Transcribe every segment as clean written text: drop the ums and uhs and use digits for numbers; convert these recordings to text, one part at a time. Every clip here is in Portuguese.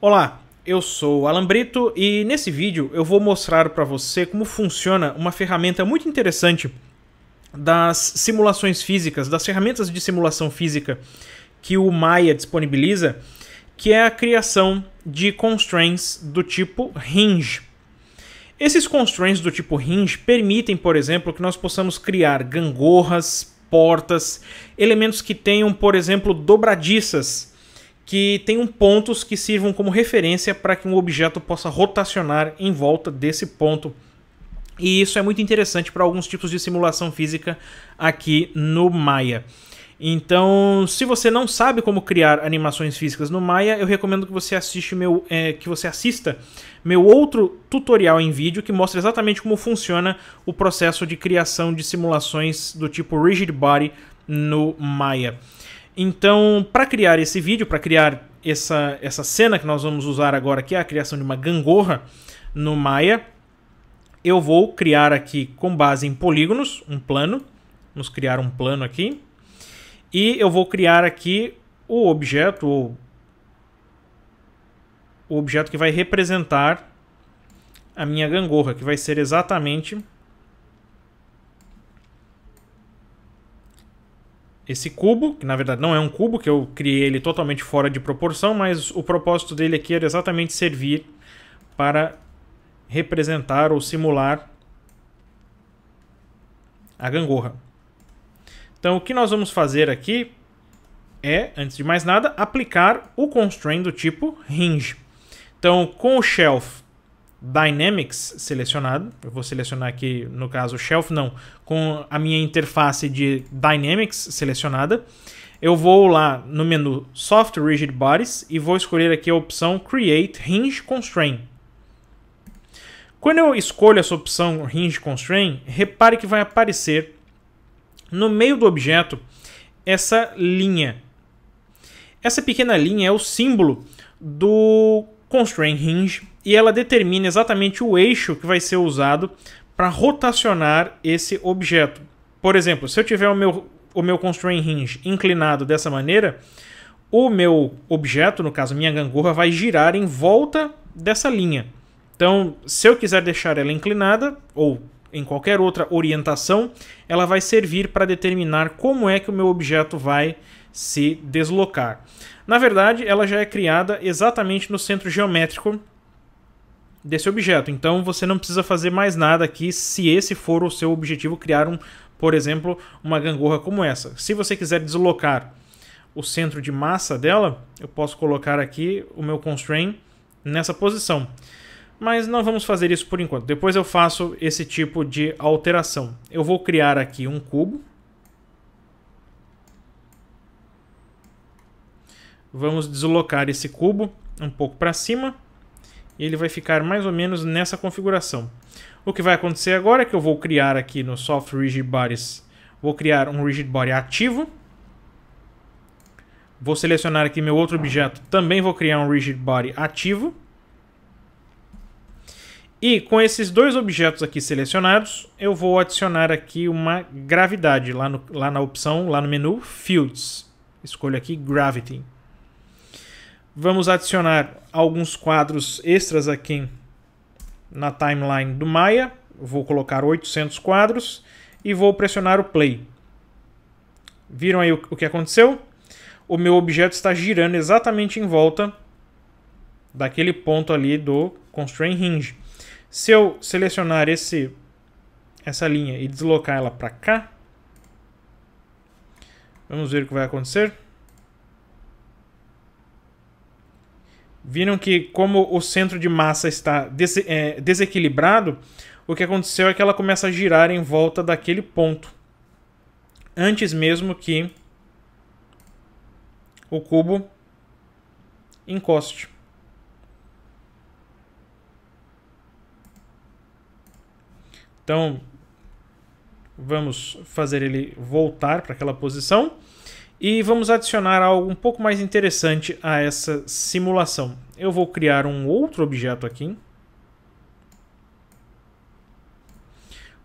Olá, eu sou o Alan Brito e nesse vídeo eu vou mostrar para você como funciona uma ferramenta muito interessante das simulações físicas, das ferramentas de simulação física que o Maya disponibiliza, que é a criação de constraints do tipo hinge. Esses constraints do tipo hinge permitem, por exemplo, que nós possamos criar gangorras, portas, elementos que tenham, por exemplo, dobradiças, que tenham pontos que sirvam como referência para que um objeto possa rotacionar em volta desse ponto. E isso é muito interessante para alguns tipos de simulação física aqui no Maya. Então, se você não sabe como criar animações físicas no Maya, eu recomendo que você assista meu outro tutorial em vídeo que mostra exatamente como funciona o processo de criação de simulações do tipo Rigid Body no Maya. Então, para criar esse vídeo, para criar essa cena que nós vamos usar agora, que é a criação de uma gangorra no Maya, eu vou criar aqui com base em polígonos, um plano. Vamos criar um plano aqui. E eu vou criar aqui o objeto que vai representar a minha gangorra, que vai ser exatamente esse cubo, que na verdade não é um cubo, que eu criei ele totalmente fora de proporção, mas o propósito dele aqui era exatamente servir para representar ou simular a gangorra. Então o que nós vamos fazer aqui é, antes de mais nada, aplicar o constraint do tipo hinge. Então com o shelf Dynamics selecionado, eu vou selecionar aqui, no caso, shelf não, com a minha interface de Dynamics selecionada, eu vou lá no menu Soft Rigid Bodies e vou escolher aqui a opção Create Hinge Constraint. Quando eu escolho essa opção Hinge Constraint, repare que vai aparecer no meio do objeto essa linha. Essa pequena linha é o símbolo do Constraint Hinge e ela determina exatamente o eixo que vai ser usado para rotacionar esse objeto. Por exemplo, se eu tiver o meu Constraint Hinge inclinado dessa maneira, o meu objeto, no caso minha gangorra, vai girar em volta dessa linha. Então, se eu quiser deixar ela inclinada, ou em qualquer outra orientação, ela vai servir para determinar como é que o meu objeto vai se deslocar. Na verdade, ela já é criada exatamente no centro geométrico desse objeto. Então, você não precisa fazer mais nada aqui se esse for o seu objetivo, criar, por exemplo, uma gangorra como essa. Se você quiser deslocar o centro de massa dela, eu posso colocar aqui o meu constraint nessa posição. Mas não vamos fazer isso por enquanto. Depois eu faço esse tipo de alteração. Eu vou criar aqui um cubo. Vamos deslocar esse cubo um pouco para cima. E ele vai ficar mais ou menos nessa configuração. O que vai acontecer agora é que eu vou criar aqui no Soft Rigid Bodies, vou criar um Rigid Body ativo. Vou selecionar aqui meu outro objeto, também vou criar um Rigid Body ativo. E com esses dois objetos aqui selecionados, eu vou adicionar aqui uma gravidade lá na opção, lá no menu Fields. Escolho aqui Gravity. Vamos adicionar alguns quadros extras aqui na timeline do Maya. Vou colocar 800 quadros e vou pressionar o play. Viram aí o que aconteceu? O meu objeto está girando exatamente em volta daquele ponto ali do Constraint Hinge. Se eu selecionar essa linha e deslocar ela para cá, vamos ver o que vai acontecer. Viram que, como o centro de massa está desequilibrado, o que aconteceu é que ela começa a girar em volta daquele ponto, antes mesmo que o cubo encoste. Então, vamos fazer ele voltar para aquela posição. E vamos adicionar algo um pouco mais interessante a essa simulação. Eu vou criar um outro objeto aqui.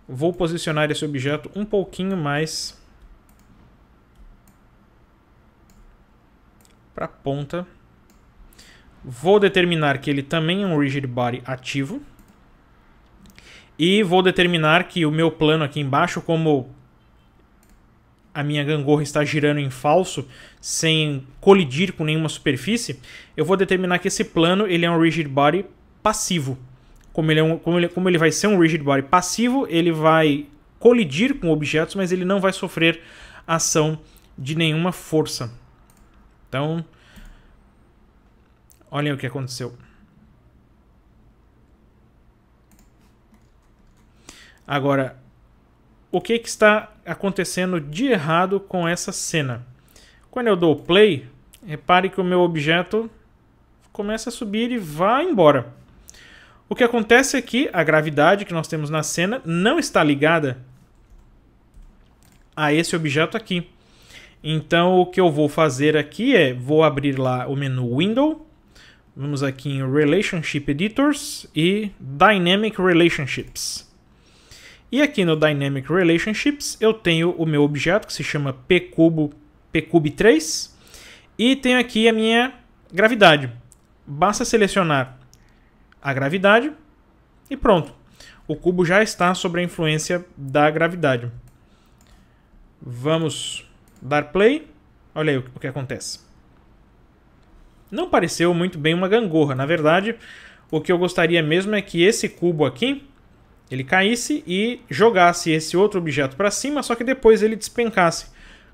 Vou posicionar esse objeto um pouquinho mais para a ponta. Vou determinar que ele também é um rigid body ativo. E vou determinar que o meu plano aqui embaixo, como a minha gangorra está girando em falso, sem colidir com nenhuma superfície, eu vou determinar que esse plano ele é um rigid body passivo. Como ele vai ser um rigid body passivo, ele vai colidir com objetos, mas ele não vai sofrer ação de nenhuma força. Então, olhem o que aconteceu. Agora, o que está acontecendo de errado com essa cena? Quando eu dou play, repare que o meu objeto começa a subir e vai embora. O que acontece é que a gravidade que nós temos na cena não está ligada a esse objeto aqui. Então o que eu vou fazer aqui é, vou abrir lá o menu Window, vamos aqui em Relationship Editors e Dynamic Relationships. E aqui no Dynamic Relationships eu tenho o meu objeto que se chama pcube3 e tenho aqui a minha gravidade. Basta selecionar a gravidade e pronto. O cubo já está sob a influência da gravidade. Vamos dar play. Olha aí o que acontece. Não pareceu muito bem uma gangorra. Na verdade, o que eu gostaria mesmo é que esse cubo aqui ele caísse e jogasse esse outro objeto para cima, só que depois ele despencasse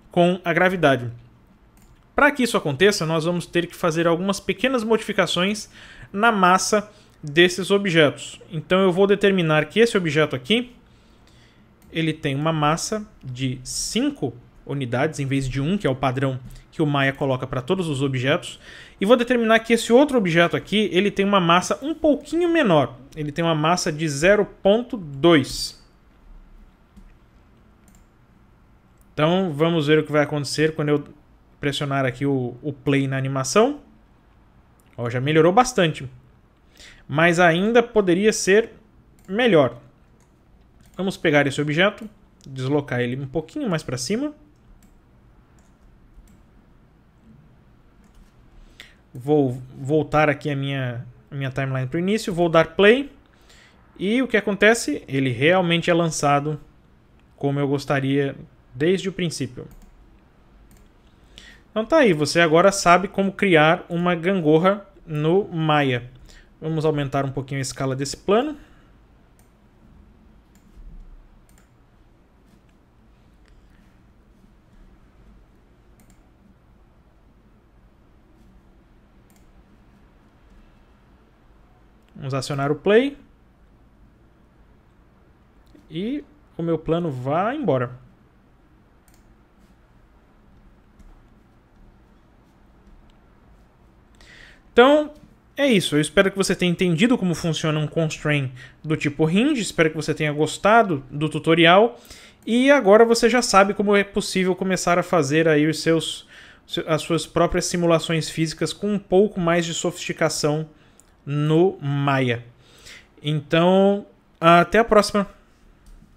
com a gravidade. Para que isso aconteça, nós vamos ter que fazer algumas pequenas modificações na massa desses objetos. Então eu vou determinar que esse objeto aqui ele tem uma massa de 5 unidades, em vez de 1, que é o padrão que o Maya coloca para todos os objetos. E vou determinar que esse outro objeto aqui ele tem uma massa um pouquinho menor. Ele tem uma massa de 0,2. Então vamos ver o que vai acontecer quando eu pressionar aqui o play na animação. Ó, já melhorou bastante. Mas ainda poderia ser melhor. Vamos pegar esse objeto, deslocar ele um pouquinho mais para cima. Vou voltar aqui a minha timeline para o início, vou dar play. E o que acontece? Ele realmente é lançado como eu gostaria desde o princípio. Então tá aí, você agora sabe como criar uma gangorra no Maya. Vamos aumentar um pouquinho a escala desse plano. Vamos acionar o play. E o meu plano vai embora. Então, é isso. Eu espero que você tenha entendido como funciona um constraint do tipo hinge. Espero que você tenha gostado do tutorial. E agora você já sabe como é possível começar a fazer aí as suas próprias simulações físicas com um pouco mais de sofisticação no Maya. Então, até a próxima.